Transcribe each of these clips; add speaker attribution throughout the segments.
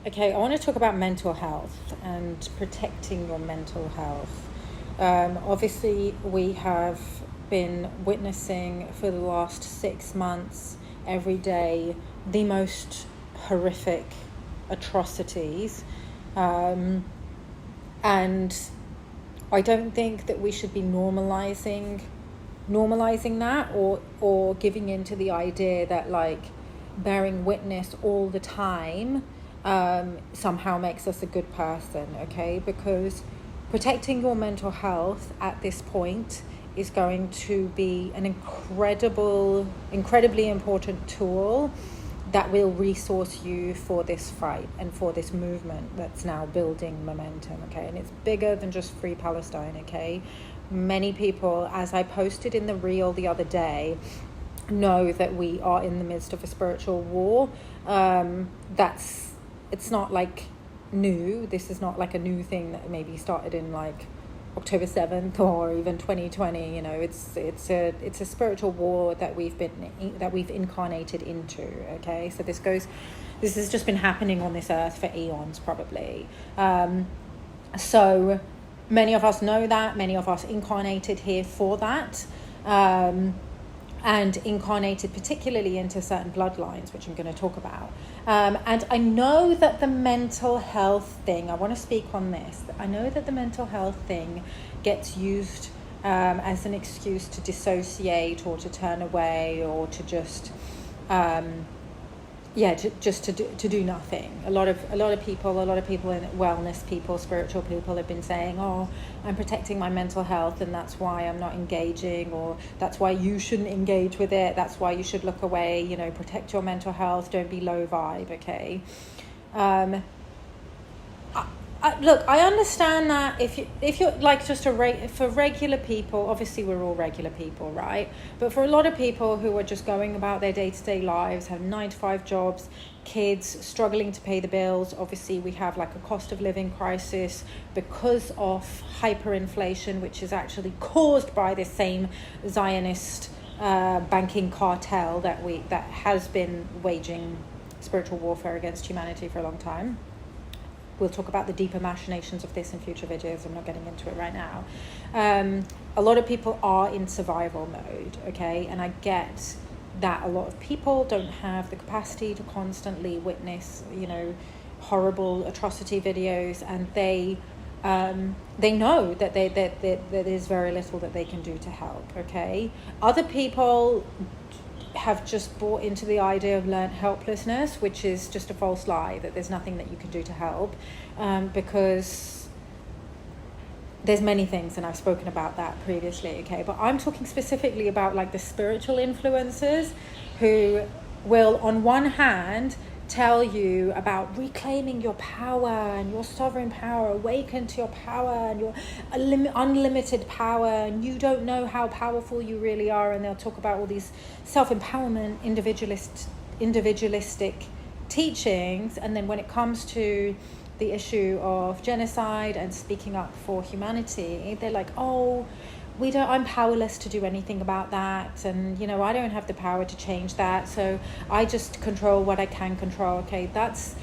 Speaker 1: Okay, I want to talk about mental health and protecting your mental health. Obviously, we have been witnessing for the last 6 months every day the most horrific atrocities. And I don't think that we should be normalizing that, or giving into the idea that like bearing witness all the time somehow makes us a good person, okay? Because protecting your mental health at this point is going to be an incredibly important tool that will resource you for this fight and for this movement that's now building momentum, okay? And it's bigger than just Free Palestine, okay? Many people, as I posted in the reel the other day, know that we are in the midst of a spiritual war. It's not like new. This is not like a new thing that maybe started in like October 7th or even 2020. You know, it's a spiritual war that we've incarnated into. Okay, so this has just been happening on this earth for eons, probably. So many of us know that. Many of us incarnated here for that. And incarnated particularly into certain bloodlines, which I'm going to talk about. And I know that the mental health thing, I want to speak on this. I know that the mental health thing gets used as an excuse to dissociate or to turn away or to just to do nothing. A lot of people in wellness, people, spiritual people have been saying, oh, I'm protecting my mental health and that's why I'm not engaging, or that's why you shouldn't engage with it, that's why you should look away, you know, protect your mental health, don't be low vibe, okay? Look, I understand that if you're like just for regular people, obviously we're all regular people, right? But for a lot of people who are just going about their day-to-day lives, have 9-to-5 jobs, kids, struggling to pay the bills, obviously we have like a cost of living crisis because of hyperinflation, which is actually caused by the same Zionist banking cartel that has been waging spiritual warfare against humanity for a long time. We'll talk about the deeper machinations of this in future videos. I'm not getting into it right now. A lot of people are in survival mode, okay? And I get that a lot of people don't have the capacity to constantly witness, you know, horrible atrocity videos, and they know that that there's very little that they can do to help, okay? Other people have just bought into the idea of learned helplessness, which is just a false lie, that there's nothing that you can do to help, because there's many things, and I've spoken about that previously, okay? But I'm talking specifically about like the spiritual influencers who will, on one hand, tell you about reclaiming your power and your sovereign power, awaken to your power and your unlimited power, and you don't know how powerful you really are, and they'll talk about all these self-empowerment, individualistic teachings, and then when it comes to the issue of genocide and speaking up for humanity, they're like, oh, I'm powerless to do anything about that, and you know, I don't have the power to change that, so I just control what I can control. Okay, that's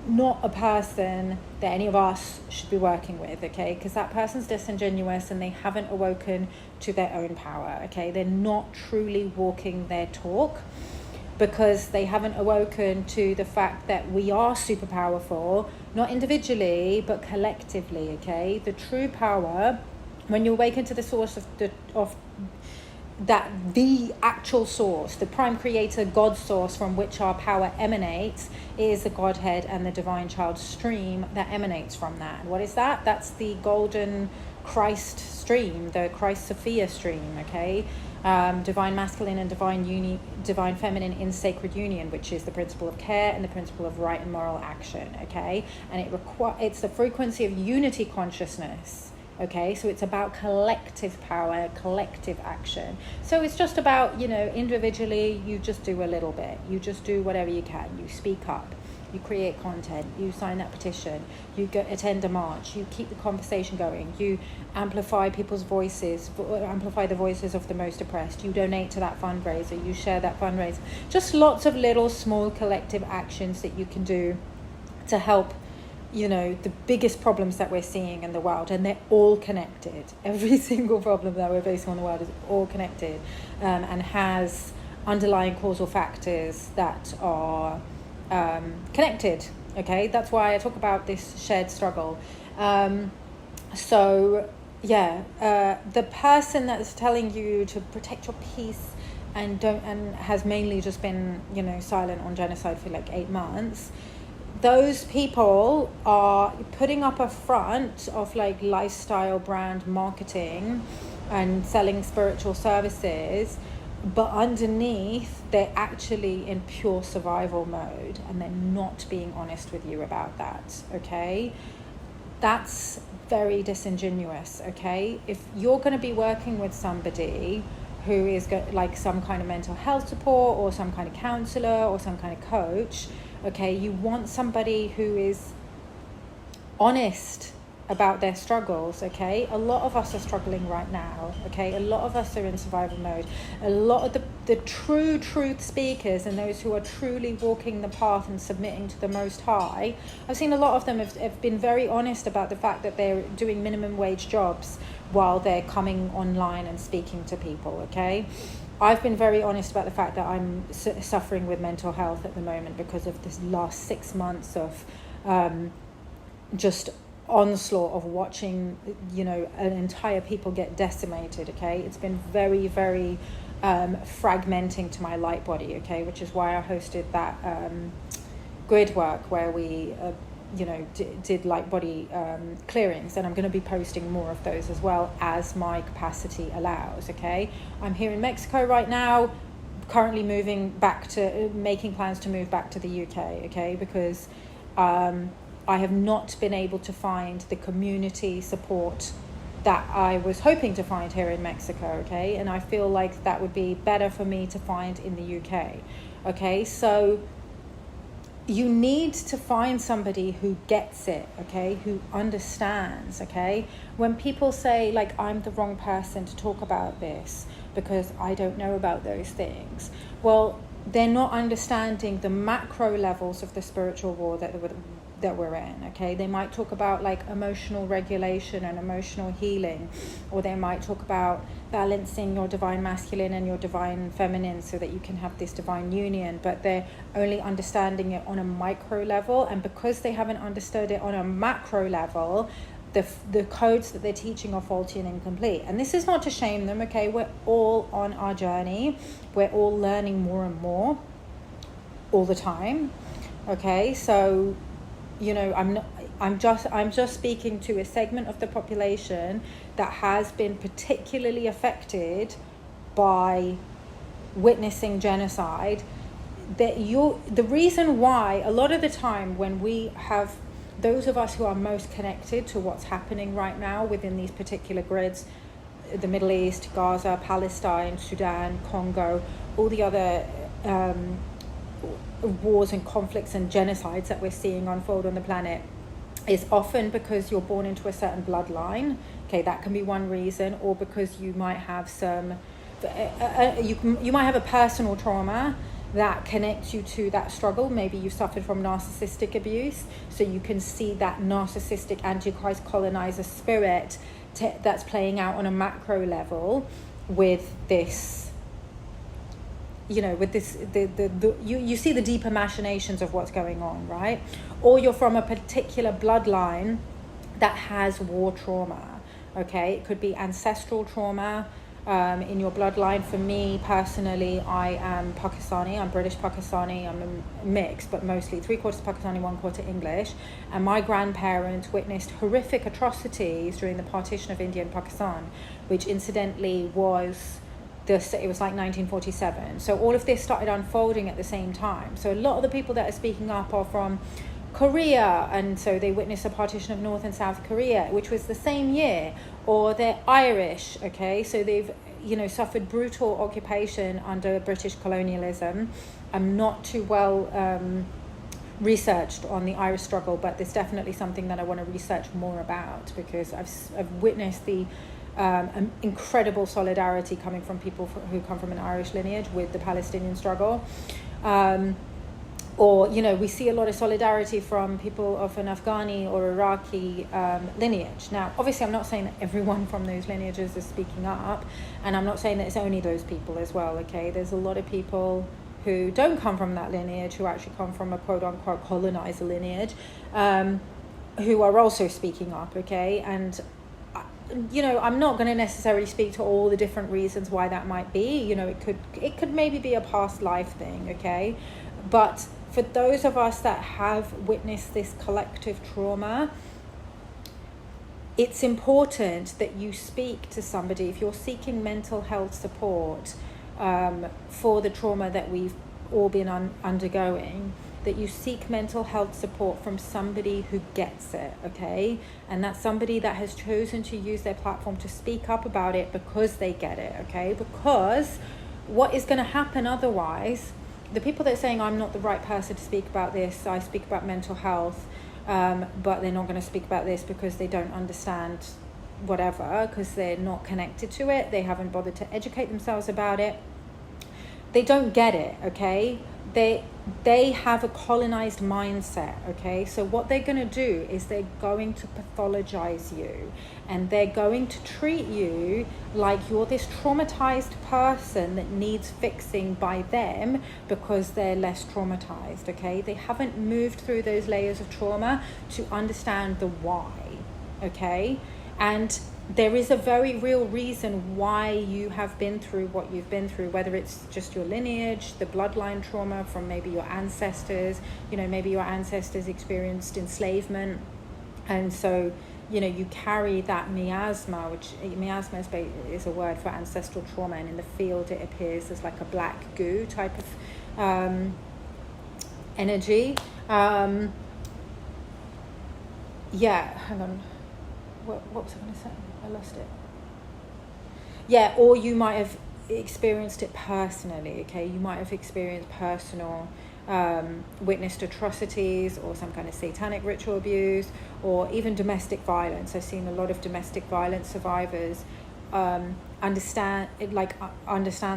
Speaker 1: not a person that any of us should be working with, okay? Because that person's disingenuous and they haven't awoken to their own power, okay? They're not truly walking their talk, because they haven't awoken to the fact that we are super powerful, not individually but collectively, okay? The true power, when you awaken to the source of the actual source, the prime creator, God source from which our power emanates, is the Godhead and the divine child stream that emanates from that. And what is that? That's the golden Christ stream, the Christ Sophia stream, okay? Divine masculine and divine feminine in sacred union, which is the principle of care and the principle of right and moral action, okay? And it's the frequency of unity consciousness. Okay, so it's about collective power, collective action. So it's just about, you know, individually, you just do a little bit. You just do whatever you can. You speak up. You create content. You sign that petition. You attend a march. You keep the conversation going. You amplify people's voices, amplify the voices of the most oppressed. You donate to that fundraiser. You share that fundraiser. Just lots of little, small, collective actions that you can do to help, the biggest problems that we're seeing in the world, and they're all connected. Every single problem that we're facing on the world is all connected, and has underlying causal factors that are connected. Okay, that's why I talk about this shared struggle. The person that's telling you to protect your peace and has mainly just been, silent on genocide for like 8 months, those people are putting up a front of like lifestyle brand marketing and selling spiritual services, but underneath they're actually in pure survival mode, and they're not being honest with you about that. Okay, that's very disingenuous. Okay, if you're going to be working with somebody who is like some kind of mental health support or some kind of counselor or some kind of coach, okay, you want somebody who is honest about their struggles. Okay, a lot of us are struggling right now. Okay, a lot of us are in survival mode. A lot of the true truth speakers and those who are truly walking the path and submitting to the Most High, I've seen a lot of them have been very honest about the fact that they're doing minimum wage jobs while they're coming online and speaking to people. Okay, I've been very honest about the fact that I'm suffering with mental health at the moment because of this last 6 months of just onslaught of watching, an entire people get decimated. Okay, it's been very, very fragmenting to my light body. Okay, which is why I hosted that grid work where we did light body clearings, and I'm going to be posting more of those as well as my capacity allows. Okay, I'm here in Mexico right now, currently making plans to move back to the UK. Okay, because I have not been able to find the community support that I was hoping to find here in Mexico. Okay, and I feel like that would be better for me to find in the UK. Okay, so you need to find somebody who gets it, okay, who understands. Okay, when people say like I'm the wrong person to talk about this because I don't know about those things, well, they're not understanding the macro levels of the spiritual war that we're in. Okay, they might talk about like emotional regulation and emotional healing, or they might talk about balancing your divine masculine and your divine feminine so that you can have this divine union, but they're only understanding it on a micro level, and because they haven't understood it on a macro level, the codes that they're teaching are faulty and incomplete. And this is not to shame them. Okay, we're all on our journey, we're all learning more and more all the time. Okay, so I'm just speaking to a segment of the population that has been particularly affected by witnessing genocide. The reason why a lot of the time when we have those of us who are most connected to what's happening right now within these particular grids, the Middle East, Gaza, Palestine, Sudan, Congo, all the other wars and conflicts and genocides that we're seeing unfold on the planet, is often because you're born into a certain bloodline. Okay, that can be one reason, or because you might have you might have a personal trauma that connects you to that struggle. Maybe you suffered from narcissistic abuse, so you can see that narcissistic antichrist colonizer spirit that's playing out on a macro level with this. With this, you see the deeper machinations of what's going on, right? Or you're from a particular bloodline that has war trauma. Okay, it could be ancestral trauma in your bloodline. For me personally, I am Pakistani. I'm British Pakistani. I'm a mix, but mostly 3/4 Pakistani, 1/4 English. And my grandparents witnessed horrific atrocities during the partition of India and Pakistan, which incidentally was. It was like 1947. So all of this started unfolding at the same time. So a lot of the people that are speaking up are from Korea, and so they witnessed the partition of North and South Korea, which was the same year. Or they're Irish, okay? So they've, suffered brutal occupation under British colonialism. I'm not too well researched on the Irish struggle, but there's definitely something that I want to research more about, because I've witnessed the incredible solidarity coming from people who come from an Irish lineage with the Palestinian struggle. or, you know, we see a lot of solidarity from people of an Afghani or Iraqi lineage. Now, obviously, I'm not saying that everyone from those lineages is speaking up, and I'm not saying that it's only those people as well, okay? There's a lot of people who don't come from that lineage, who actually come from a quote-unquote colonizer lineage, who are also speaking up, okay? And, you know, I'm not going to necessarily speak to all the different reasons why that might be. You know, it could maybe be a past life thing, okay? But for those of us that have witnessed this collective trauma, it's important that you speak to somebody if you're seeking mental health support for the trauma that we've all been undergoing, that you seek mental health support from somebody who gets it, okay? And that's somebody that has chosen to use their platform to speak up about it because they get it, okay? Because what is going to happen otherwise, the people that are saying, I'm not the right person to speak about this, I speak about mental health, but they're not going to speak about this because they don't understand whatever, because they're not connected to it, they haven't bothered to educate themselves about it, they don't get it, okay? They have a colonized mindset, okay? So what they're going to do is they're going to pathologize you, and they're going to treat you like you're this traumatized person that needs fixing by them because they're less traumatized, okay? They haven't moved through those layers of trauma to understand the why, okay? And there is a very real reason why you have been through what you've been through, whether it's just your lineage, the bloodline trauma from maybe your ancestors, you know, maybe your ancestors experienced enslavement. And so, you know, you carry that miasma, which miasma is a word for ancestral trauma. And in the field, it appears as like a black goo type of energy. Yeah, hang on. What was I going to say? I lost it. Yeah, or you might have experienced it personally, okay? You might have experienced personal, witnessed atrocities or some kind of satanic ritual abuse, or even domestic violence. I've seen a lot of domestic violence survivors understand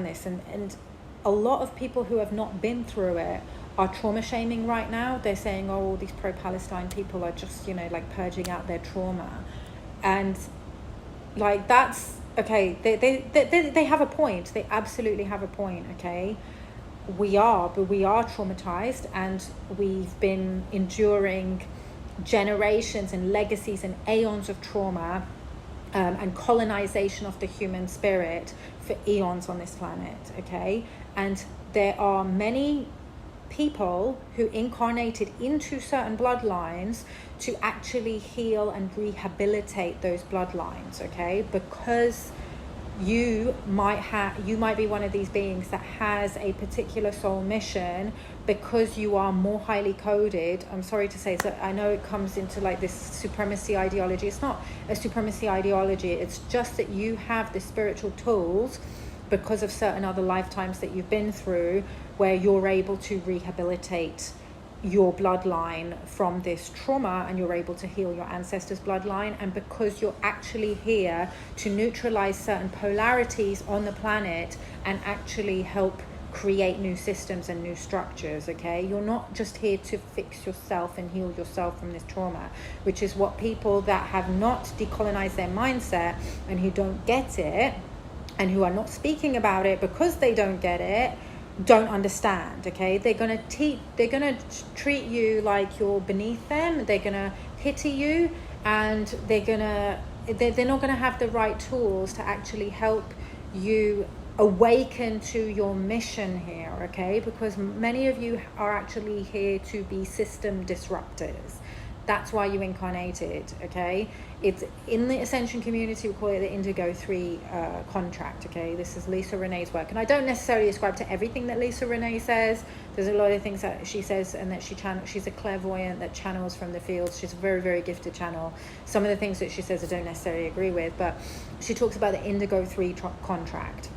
Speaker 1: this. And a lot of people who have not been through it are trauma shaming right now. They're saying, oh, all these pro-Palestine people are just, you know, like purging out their trauma. And like, that's okay, they have a point, they absolutely have a point, okay? We are traumatized, and we've been enduring generations and legacies and aeons of trauma and colonization of the human spirit for eons on this planet, okay? And there are many people who incarnated into certain bloodlines to actually heal and rehabilitate those bloodlines, okay? Because you might be one of these beings that has a particular soul mission, because you are more highly coded. I'm sorry to say, so I know it comes into like this supremacy ideology. It's not a supremacy ideology, it's just that you have the spiritual tools because of certain other lifetimes that you've been through, where you're able to rehabilitate your bloodline from this trauma, and you're able to heal your ancestors' bloodline. And because you're actually here to neutralize certain polarities on the planet and actually help create new systems and new structures, okay? You're not just here to fix yourself and heal yourself from this trauma, which is what people that have not decolonized their mindset and who don't get it and who are not speaking about it because they don't get it, don't understand, okay? They're gonna treat you like you're beneath them. They're gonna pity you, and they're not gonna have the right tools to actually help you awaken to your mission here, okay? Because many of you are actually here to be system disruptors. That's why you incarnated, okay? It's in the Ascension community, we call it the Indigo 3 contract, okay? This is Lisa Renee's work. And I don't necessarily ascribe to everything that Lisa Renee says. There's a lot of things that she says, and that she's a clairvoyant that channels from the fields. She's a very, very gifted channel. Some of the things that she says I don't necessarily agree with, but she talks about the Indigo 3 contract,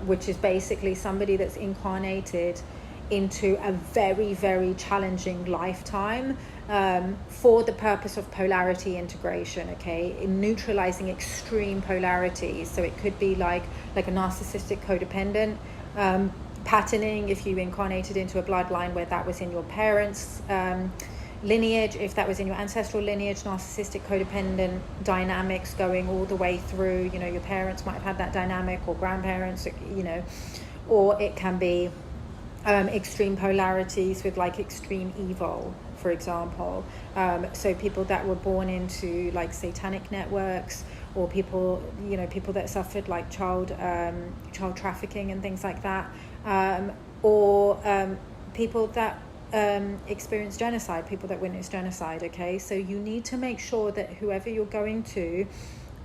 Speaker 1: which is basically somebody that's incarnated into a very, very challenging lifetime for the purpose of polarity integration, okay, in neutralizing extreme polarities. So it could be like a narcissistic codependent patterning, if you incarnated into a bloodline where that was in your parents' lineage, if that was in your ancestral lineage, narcissistic codependent dynamics going all the way through, you know, your parents might have had that dynamic, or grandparents, you know, or it can be extreme polarities with like extreme evil, for example. So people that were born into like satanic networks, or people, you know, people that suffered like child trafficking and things like that, or people that experience genocide, people that witness genocide. Okay, so you need to make sure that whoever you're going to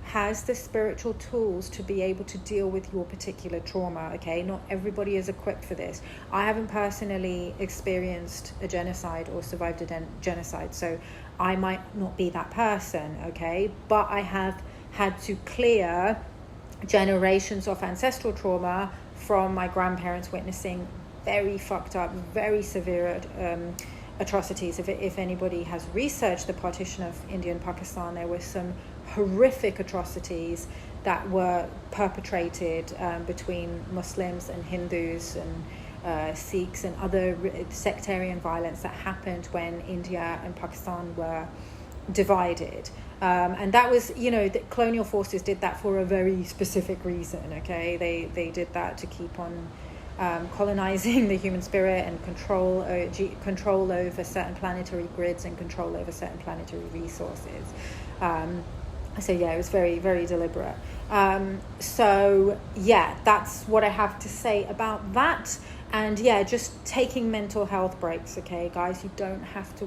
Speaker 1: has the spiritual tools to be able to deal with your particular trauma. Okay, not everybody is equipped for this. I haven't personally experienced a genocide or survived a genocide, so I might not be that person. Okay, but I have had to clear generations of ancestral trauma from my grandparents witnessing very fucked up, very severe atrocities. If anybody has researched the partition of India and Pakistan, there were some horrific atrocities that were perpetrated between Muslims and Hindus and Sikhs, and other sectarian violence that happened when India and Pakistan were divided. And that was, you know, the colonial forces did that for a very specific reason. Okay, they did that to keep on colonizing the human spirit and control over certain planetary grids and control over certain planetary resources. So yeah, it was very, very deliberate. So yeah, that's what I have to say about that. And yeah, just taking mental health breaks. Okay, guys, you don't have to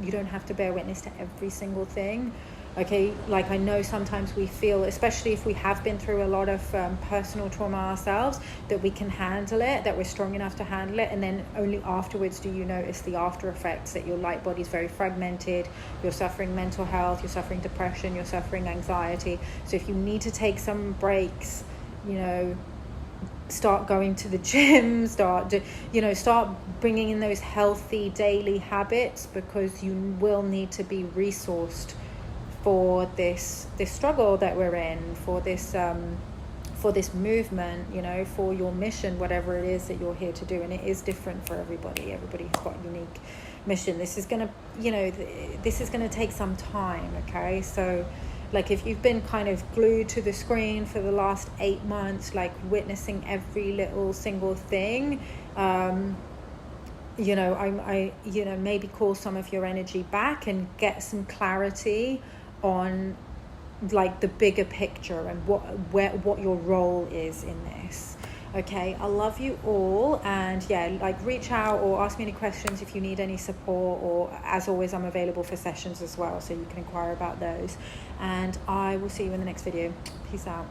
Speaker 1: you don't have to bear witness to every single thing. Okay, like I know sometimes we feel, especially if we have been through a lot of personal trauma ourselves, that we can handle it, that we're strong enough to handle it, and then only afterwards do you notice the after effects, that your light body is very fragmented, you're suffering mental health, you're suffering depression, you're suffering anxiety. So if you need to take some breaks, you know, start going to the gym, start bringing in those healthy daily habits, because you will need to be resourced for this struggle that we're in, for this movement, you know, for your mission, whatever it is that you're here to do. And it is different for everybody. Everybody has got a unique mission. This is gonna take some time. Okay, so like if you've been kind of glued to the screen for the last 8 months, like witnessing every little single thing, you know, I maybe call some of your energy back and get some clarity on like the bigger picture and what your role is in this. Okay, I love you all, and yeah, like reach out or ask me any questions if you need any support, or as always, I'm available for sessions as well, so you can inquire about those. And I will see you in the next video. Peace out.